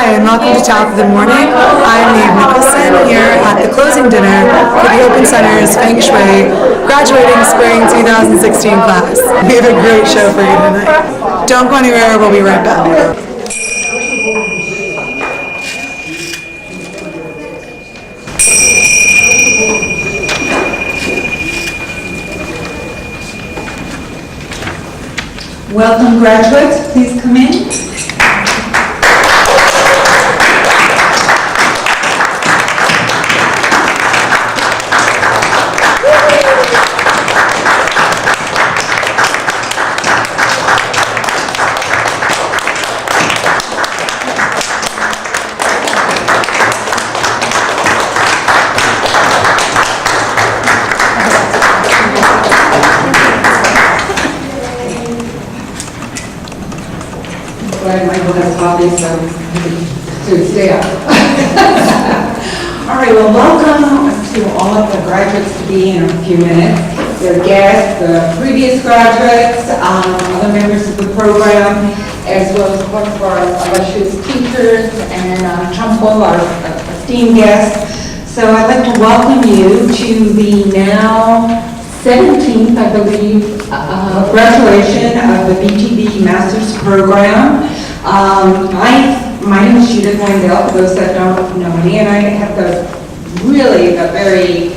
Hi, and welcome to Top of the Morning. I'm Maeve here at the closing dinner for the Open Center's Feng Shui graduating spring 2016 class. We have a great show for you tonight. Don't go anywhere, we'll be right back. Welcome, graduates. Please come in. Glad Michael has coffee, so stay up. All right, well, welcome to all of the graduates to be in a few minutes. Their guests, the previous graduates, other members of the program, as well as, of course, our illustrious teachers and Trumpo, our esteemed guests. So I'd like to welcome you to the now 17th, I believe, graduation of the BTB Master's Program. My name is Judith Wendell, for those that don't know me, and I have the very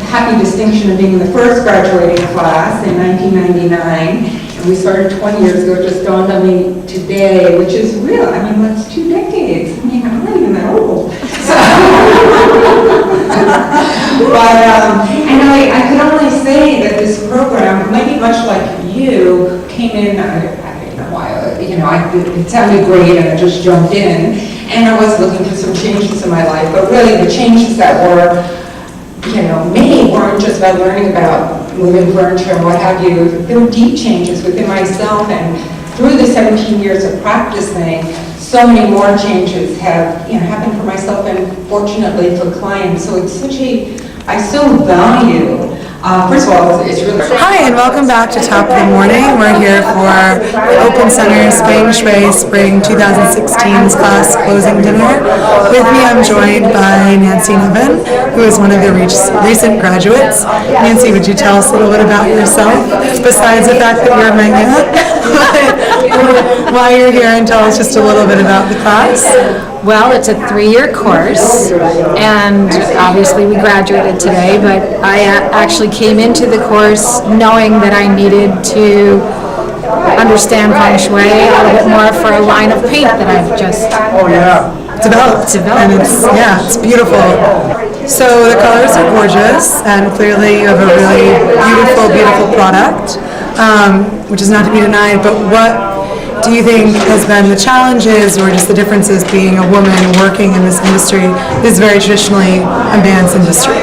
happy distinction of being the first graduating class in 1999, and we started 20 years ago. It just dawned on me today, which is real. I mean, that's 2 decades. I mean, I'm not even that old. So, and I could only say that this program, maybe much like you, came in, I don't know why, it sounded great and I just jumped in, and I was looking for some changes in my life, but really the changes that were, made weren't just about learning about moving furniture and what have you. There were deep changes within myself, and through the 17 years of practicing, so many more changes have happened for myself and fortunately for clients. So it's I so value, first of all, it's really... Hi, and welcome back to Top of the Morning. We're here for the Open Center's Feng Shui Spring 2016's class closing dinner. With me, I'm joined by Nancy Nevin, who is one of the recent graduates. Nancy, would you tell us a little bit about yourself, besides the fact that you're my aunt? Why you're here, and tell us just a little bit about the class. Well, it's a 3-year course, and obviously we graduated today, but I actually came into the course knowing that I needed to understand Feng Shui a little bit more for a line of paint that I've just developed. And it's beautiful. So the colors are gorgeous, and clearly you have a really beautiful product, which is not to be denied, but what do you think has been the challenges or just the differences being a woman working in this industry? This is very traditionally a man's industry.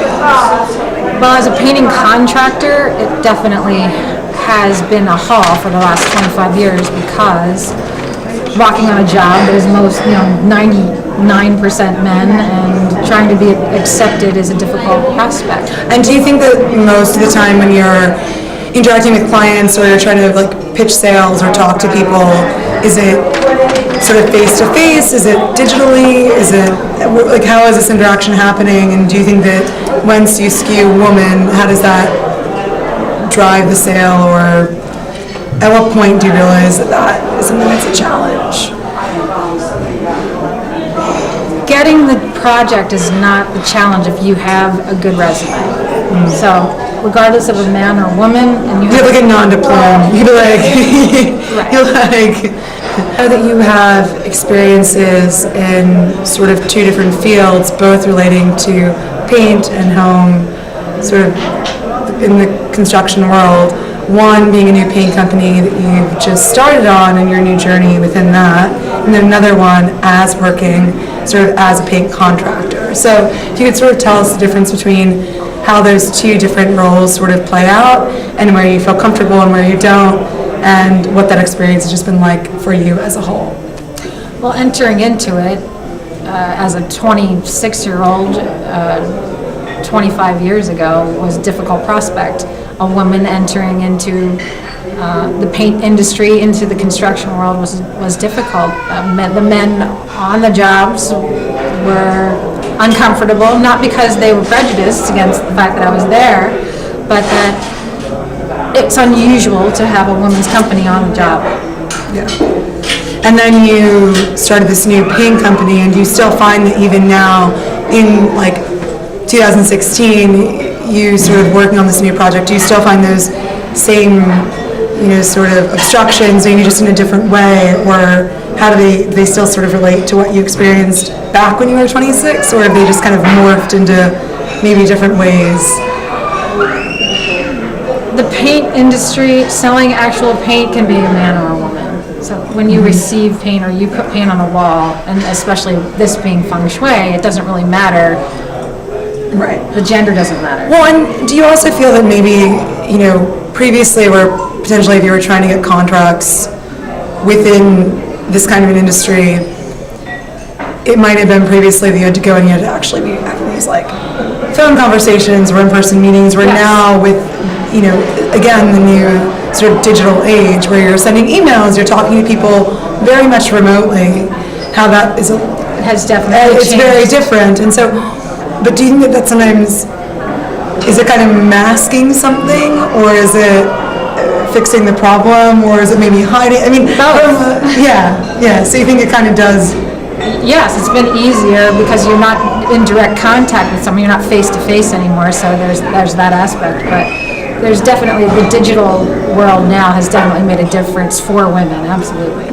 Well, as a painting contractor, it definitely has been a haul for the last 25 years because walking on a job is most, 99% men, and trying to be accepted is a difficult prospect. And do you think that most of the time when you're interacting with clients or you're trying to pitch sales or talk to people, is it sort of face-to-face? Is it digitally? Is it how is this interaction happening? And do you think that once you skew woman, how does that drive the sale, or at what point do you realize that is something that's a challenge? Getting the project is not the challenge if you have a good resume. So regardless of a man or woman, and you have like a non-diploma, you'd be like, know that you have experiences in sort of 2 different fields, both relating to paint and home, sort of in the construction world. One being a new paint company that you've just started on and your new journey within that, and then another one as working sort of as a paint contractor. So if you could sort of tell us the difference between how those 2 different roles sort of play out and where you feel comfortable and where you don't, and what that experience has just been like for you as a whole. Well, entering into it as a 26-year-old 25 years ago was a difficult prospect. A woman entering into the paint industry into the construction world was difficult. The men on the jobs were uncomfortable, not because they were prejudiced against the fact that I was there, but that it's unusual to have a women's company on the job. Yeah. And then you started this new paint company, and you still find that even now, in like 2016, you sort of working on this new project, do you still find those same, sort of obstructions, maybe just in a different way, or how do they still sort of relate to what you experienced back when you were 26, or have they just kind of morphed into maybe different ways? The paint industry, selling actual paint can be a man or a woman. So when you receive paint or you put paint on the wall, and especially this being feng shui, it doesn't really matter. Right. The gender doesn't matter. Well, and do you also feel that maybe, previously where potentially if you were trying to get contracts within this kind of an industry, it might have been previously that you had to go and you had to actually be having these like phone conversations or in-person meetings, where Yes. now with, again, the new sort of digital age where you're sending emails, you're talking to people very much remotely, how that is, It has definitely it's changed. very different. And so, but do you think that sometimes, is it kind of masking something, or is it fixing the problem, or is it maybe hiding? I mean, yeah. So you think it kind of does? Yes, it's been easier because you're not in direct contact with someone, you're not face to face anymore, so there's that aspect. But there's definitely, the digital world now has definitely made a difference for women, absolutely.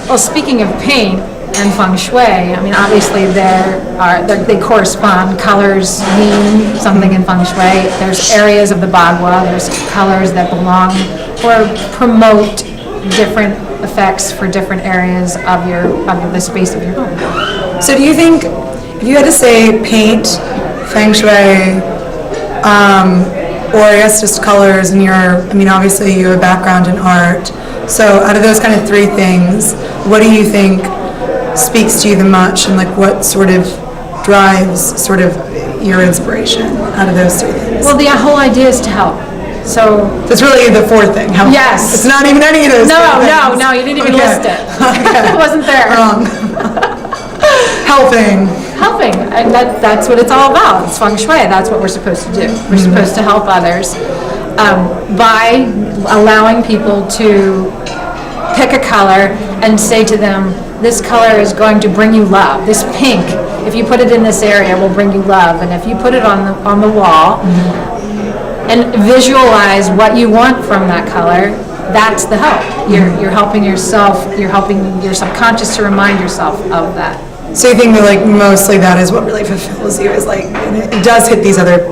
Well, speaking of paint and feng shui, I mean, obviously they correspond. Colors mean something in feng shui. There's areas of the bagua, there's colors that belong or promote different effects for different areas of the space of your home. So do you think, if you had to say paint, feng shui, or I guess just colors, and obviously you have a background in art, so out of those kind of three things, what do you think speaks to you the most, and like what sort of drives sort of your inspiration out of those three things? Well, the whole idea is to help. So That's really the fourth thing. Help. Yes. It's not even any of those. No, three things. you didn't even Okay. list it. Okay. It wasn't there. Wrong. Helping. Helping, and that's what it's all about. It's feng shui. That's what we're supposed to do. We're supposed to help others by allowing people to pick a color and say to them, this color is going to bring you love. This pink, if you put it in this area, will bring you love. And if you put it on the wall and visualize what you want from that color, that's the help. You're helping yourself. You're helping your subconscious to remind yourself of that. So you think that like mostly that is what really fulfills you, is like, and it does hit these other,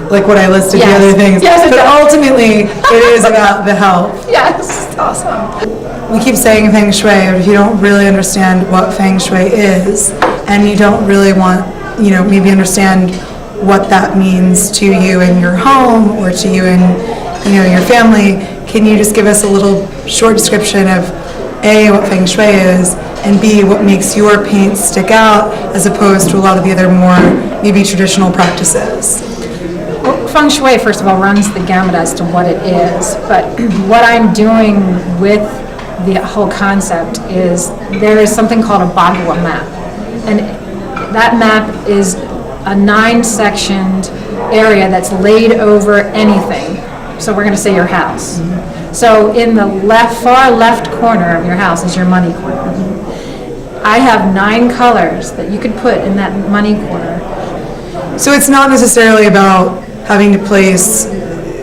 like what I listed, Yes. the other things. Yes, it but does. ultimately it is about the help. Yes. Awesome. We keep saying feng shui, but if you don't really understand what feng shui is, and you don't really want, maybe understand what that means to you in your home or to you in, your family, can you just give us a little short description of A, what feng shui is, and B, what makes your paint stick out as opposed to a lot of the other more maybe traditional practices? Well, feng shui, first of all, runs the gamut as to what it is, but what I'm doing with the whole concept is there is something called a bagua map, and that map is a 9-sectioned area that's laid over anything. So we're going to say your house. So in the far left corner of your house is your money corner. I have 9 colors that you could put in that money corner. So it's not necessarily about having to place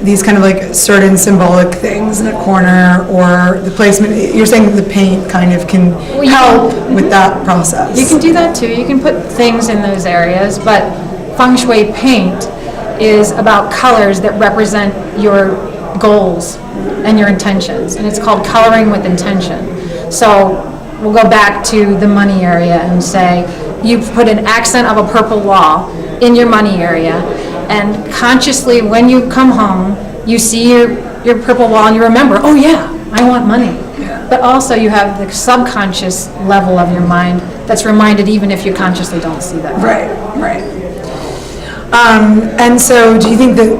these kind of like certain symbolic things in a corner, or the placement. You're saying that the paint kind of can help with that process. You can do that too. You can put things in those areas, but feng shui paint is about colors that represent your goals and your intentions, and it's called coloring with intention. So we'll go back to the money area and say you put an accent of a purple wall in your money area, and consciously when you come home you see your purple wall and you remember, oh yeah, I want money. But also you have the subconscious level of your mind that's reminded even if you consciously don't see that. Right. And so do you think that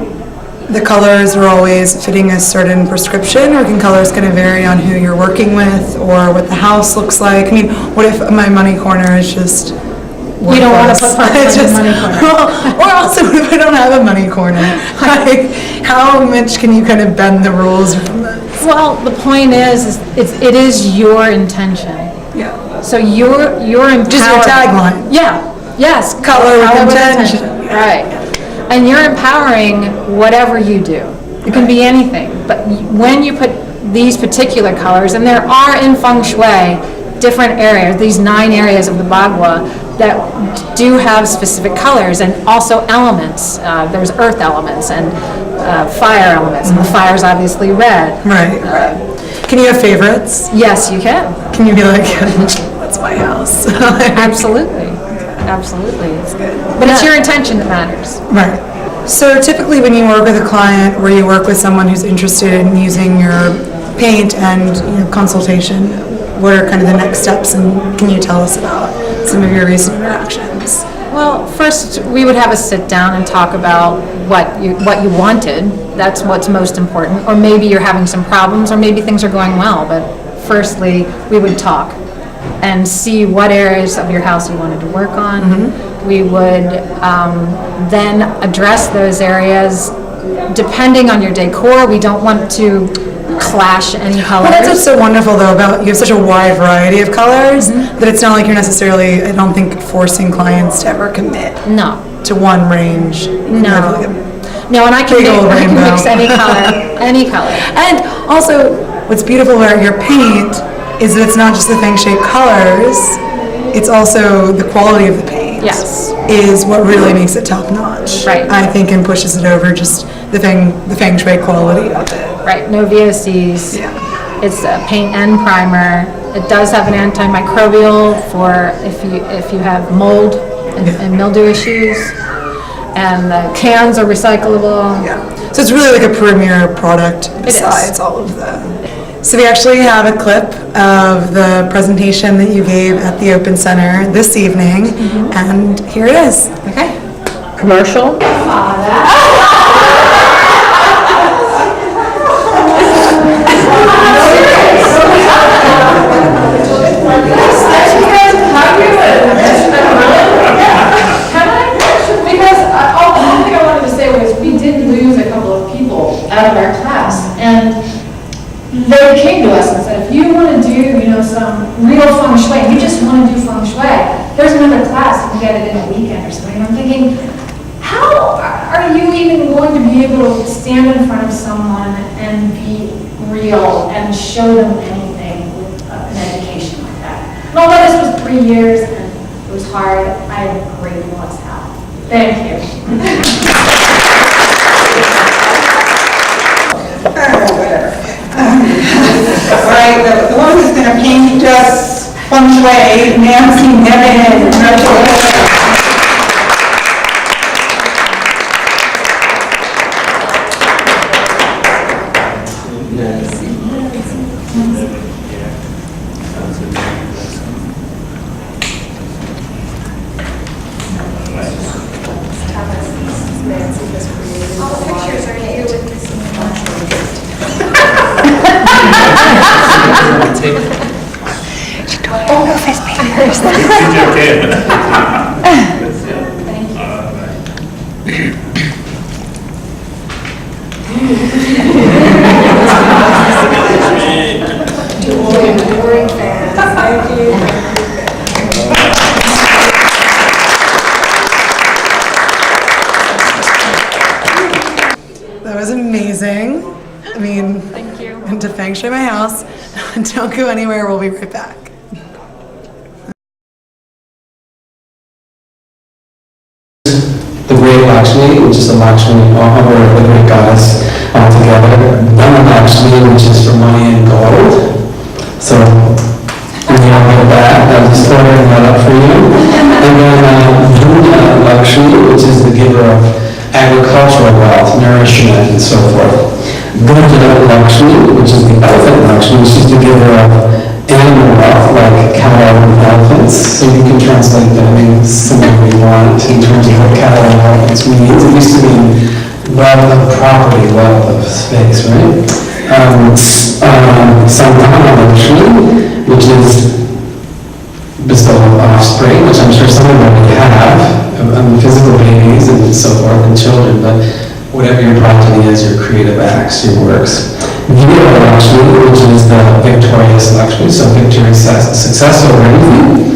the colors are always fitting a certain prescription, or can colors kind of vary on who you're working with or what the house looks like? I mean, what if my money corner is just You don't want to worthless? put purple It's in the just- money corner. Or also, what if I don't have a money corner? Like, how much can you kind of bend the rules from this? Well, the point is it is your intention. Yeah. So you're empowered. Just your tagline. Yeah, yes. Color with intention. Right. And you're empowering whatever you do. It can be anything, but when you put these particular colors, and there are in feng shui different areas, these 9 areas of the Bagua that do have specific colors and also elements. There's earth elements and fire elements, and the fire is obviously red. Right. Can you have favorites? Yes, you can. Can you be like, that's my house? Absolutely. Absolutely. But it's your intention that matters. Right. So typically when you work with a client or you work with someone who's interested in using your paint and consultation, what are kind of the next steps, and can you tell us about some of your recent interactions? Well, first, we would have a sit-down and talk about what you wanted. That's what's most important. Or maybe you're having some problems, or maybe things are going well. But firstly, we would talk and see what areas of your house you wanted to work on. Mm-hmm. We would then address those areas. Depending on your decor, we don't want to clash any colors. Well, that's what's so wonderful though about you have such a wide variety of colors that it's not like you're necessarily, I don't think, forcing clients to ever commit No. to one range. No. No, and I can, Big old I can rainbow. mix any color, any color. And also, what's beautiful about your paint is that it's not just the feng shui colors, it's also the quality of the paint. Yes. Is what really makes it top notch. Right. I think, and pushes it over just the feng shui quality of it. Right, no VOCs. Yeah. It's a paint and primer. It does have an antimicrobial for if you have mold and mildew issues. And the cans are recyclable. Yeah. So it's really like a premier product besides all of the. So we actually have a clip of the presentation that you gave at the Open Center this evening, and here it is. Okay. Commercial? Because one thing I wanted to say was we did lose a couple of people out of our class, and they came to us and said, if you want to do, some real feng shui, you just want to do feng shui, there's another class, you can get it in a weekend or something. And I'm thinking, how are you even going to be able to stand in front of someone and be real and show them anything with an education like that? And although this was 3 years and it was hard, I had a great loss out. Thank you. All right, the one who's going to paint us feng shui, Nancy Nevin. That was amazing. I mean, Thank you. and to feng shui my house. Don't go anywhere, we'll be right back. The great Lakshmi, which is the Lakshmi, or the great goddess altogether. Dhamma Lakshmi, which is for money and gold. So, we have that. I'm just ordering that up for you. And then Vunda Lakshmi, which is the giver of agricultural wealth, nourishment, and so forth. Gunda Lakshmi, which is the elephant Lakshmi, she's the giver of animal wealth, like cattle and elephants. So you can translate that in some way you want in terms of what cattle and elephants means. It used to mean wealth of property, wealth of space, right? Santana Lakshmi, which is bestow offspring, which I'm sure some of you already have, physical babies and so forth, and children, but whatever your progeny is, your creative acts, your works. Vidya Lakshmi, which is the victorious Lakshmi, so victory, success over anything.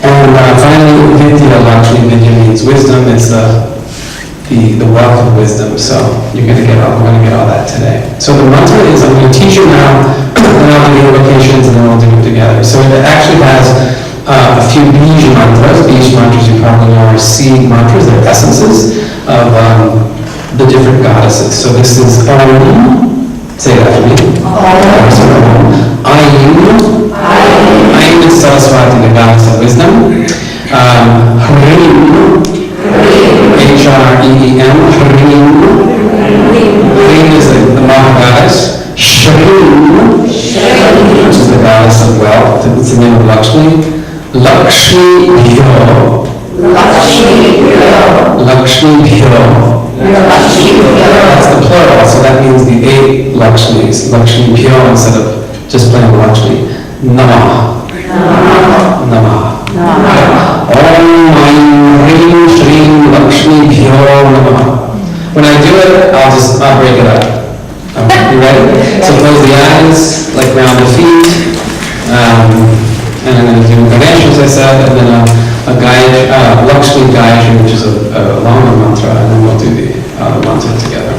And finally, Vidya Lakshmi, Vidya means wisdom, it's the wealth of wisdom, so we're going to get all that today. So the mantra is, I'm going to teach you now, and I'll do the invocations, and then we'll do it together. So it actually has a few Bij mantras. Bij mantras you probably know are seed mantras, they're essences of the different goddesses. So this is Om, say it after me. Om. Ayum is Saraswati, the goddess of wisdom. Hreem, H-R-E-E-M, Hreem. Hreem is the mother goddess. Shreem, which is the goddess of wealth. It's the name of Lakshmi. Lakshmi Bhyo. Lakshmi Bhyo. That's the plural, so that means the 8 Lakshmis. Lakshmi Bhyo instead of just plain Lakshmi. Namah. Namah. Om Aim Hreem Shreem Lakshmi Bhyo Namah. When I do it, I'll break it up. Okay, you ready? So close the eyes, like round the feet. And I'm going to do Ganesh, as I said, and then a Lakshmi Gayatri, which is a longer mantra, and then we'll do the mantra together.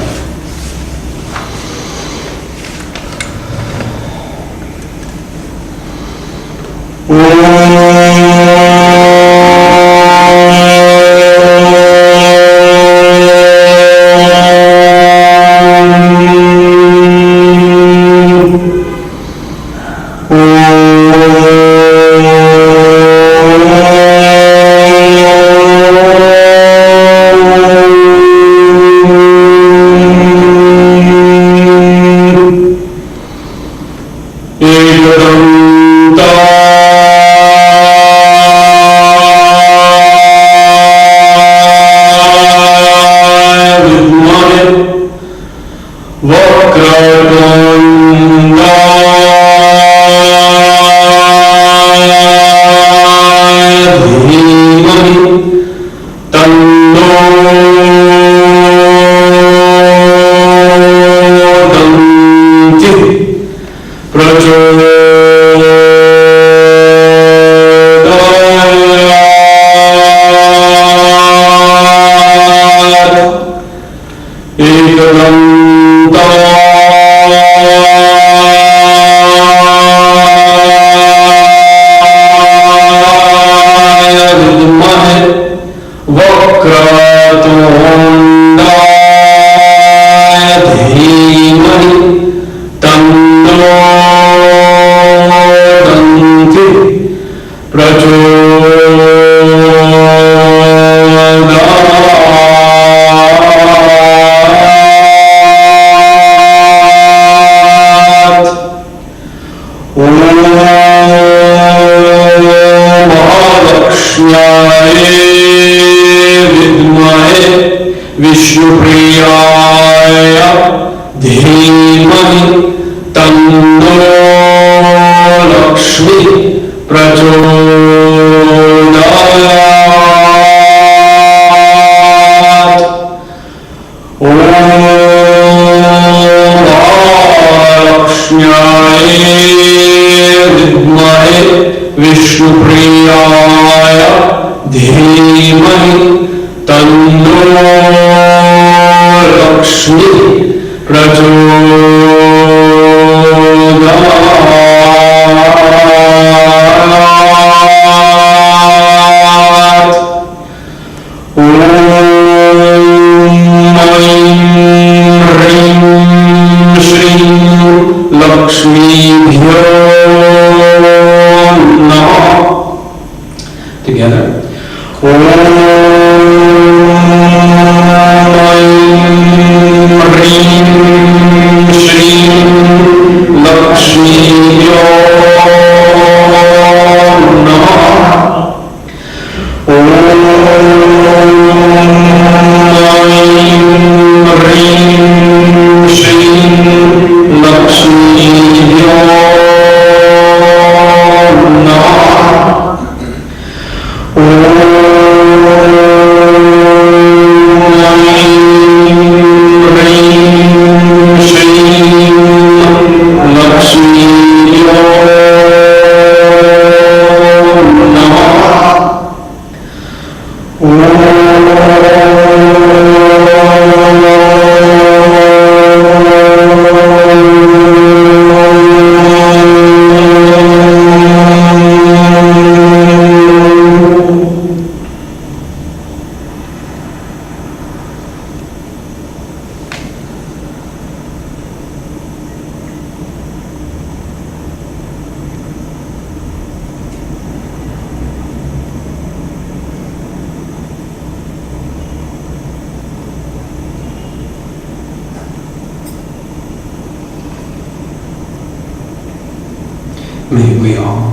may we all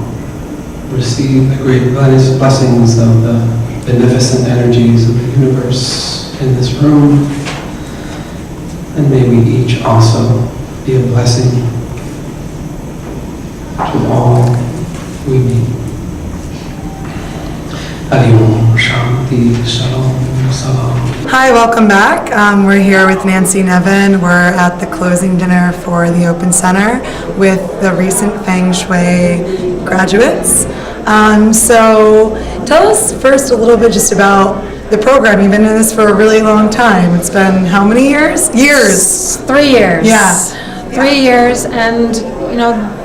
receive the great blessings of the beneficent energies of the universe in this room. And may we each also be a blessing to all we meet. Hari Om, Shanti, Shalom, Salam. Hi, welcome back. We're here with Nancy Nevin. We're at the closing dinner for the Open Center with the recent Feng Shui graduates. So tell us first a little bit just about the program. You've been in this for a really long time. It's been how many years? Years. 3 years. Yeah. 3 years, and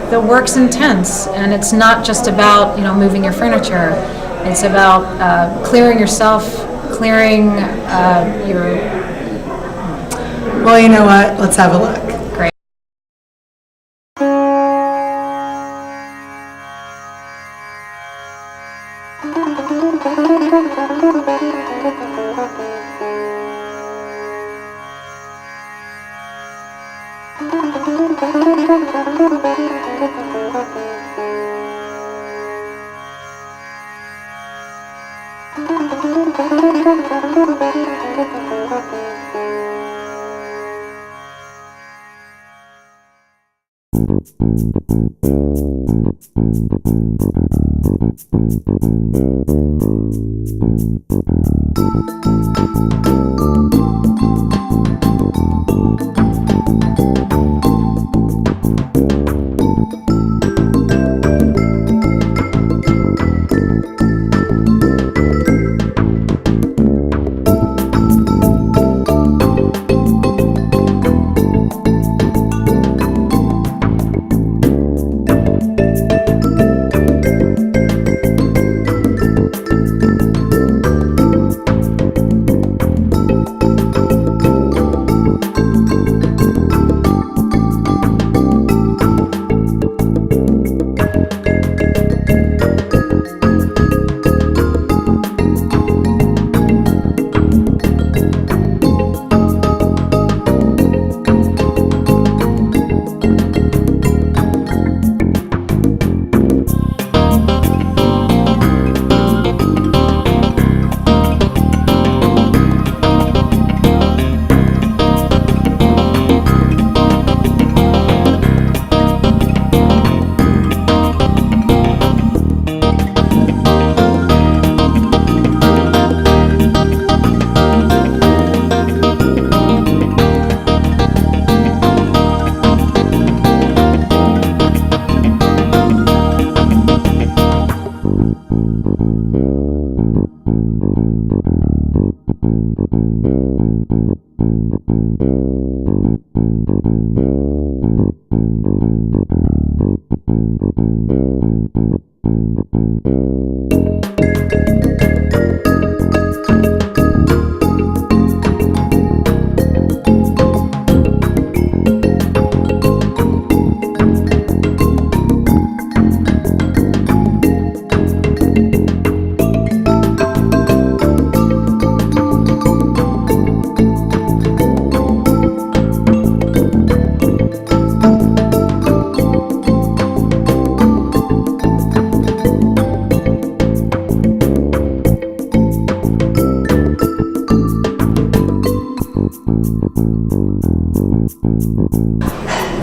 the work's intense, and it's not just about moving your furniture. It's about clearing yourself, clearing your. Well, you know what? Let's have a look. Great.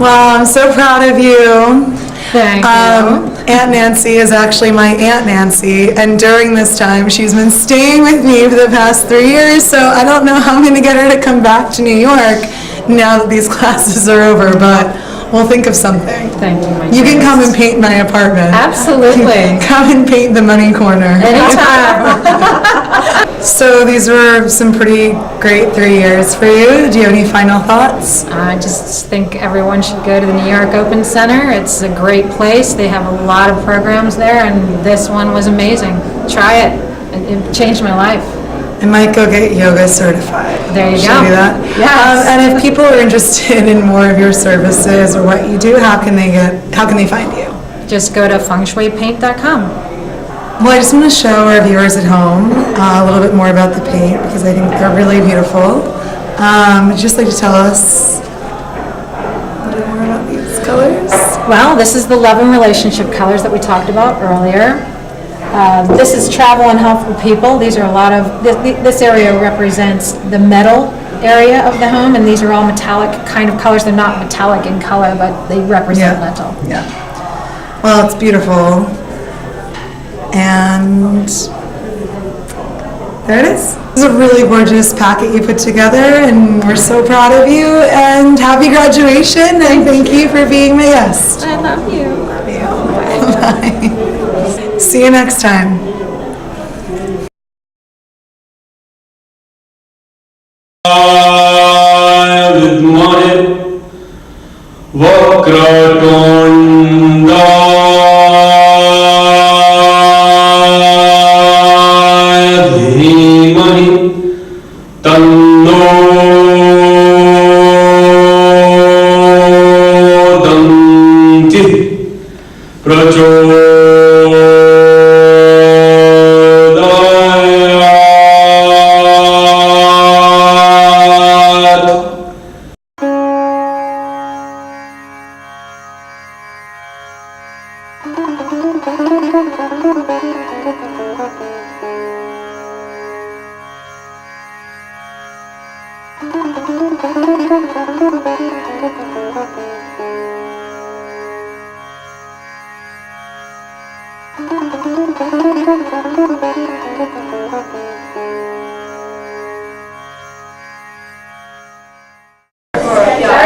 Well, I'm so proud of you. Thank you. Aunt Nancy is actually my Aunt Nancy, and during this time, she's been staying with me for the past 3 years, so I don't know how I'm going to get her to come back to New York now that these classes are over, but we'll think of something. Thank you, my You can dearest. come and paint my apartment. Absolutely. Come and paint the money corner. Anytime. So these were some pretty great 3 years for you. Do you have any final thoughts? I just think everyone should go to the New York Open Center. It's a great place. They have a lot of programs there, and this one was amazing. Try it. It changed my life. I might go get yoga certified. There you Should go. I do that? Yes. And if people are interested in more of your services or what you do, how can they find you? Just go to fengshuipaint.com. Well, I just want to show our viewers at home a little bit more about the paint because I think they're really beautiful. Would you just like to tell us a little more about these colors? Well, this is the love and relationship colors that we talked about earlier. This is travel and helpful people. These are a lot of, this area represents the metal area of the home, and these are all metallic kind of colors. They're not metallic in color, but they represent metal. Yeah. Well, it's beautiful. And there it is. This is a really gorgeous packet you put together, and we're so proud of you, and happy graduation, and thank you for being my guest. I love you. Bye. See you next time.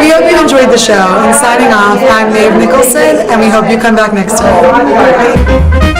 We hope you enjoyed the show. And signing off, I'm Maeve Nicholson, and we hope you come back next time. Bye.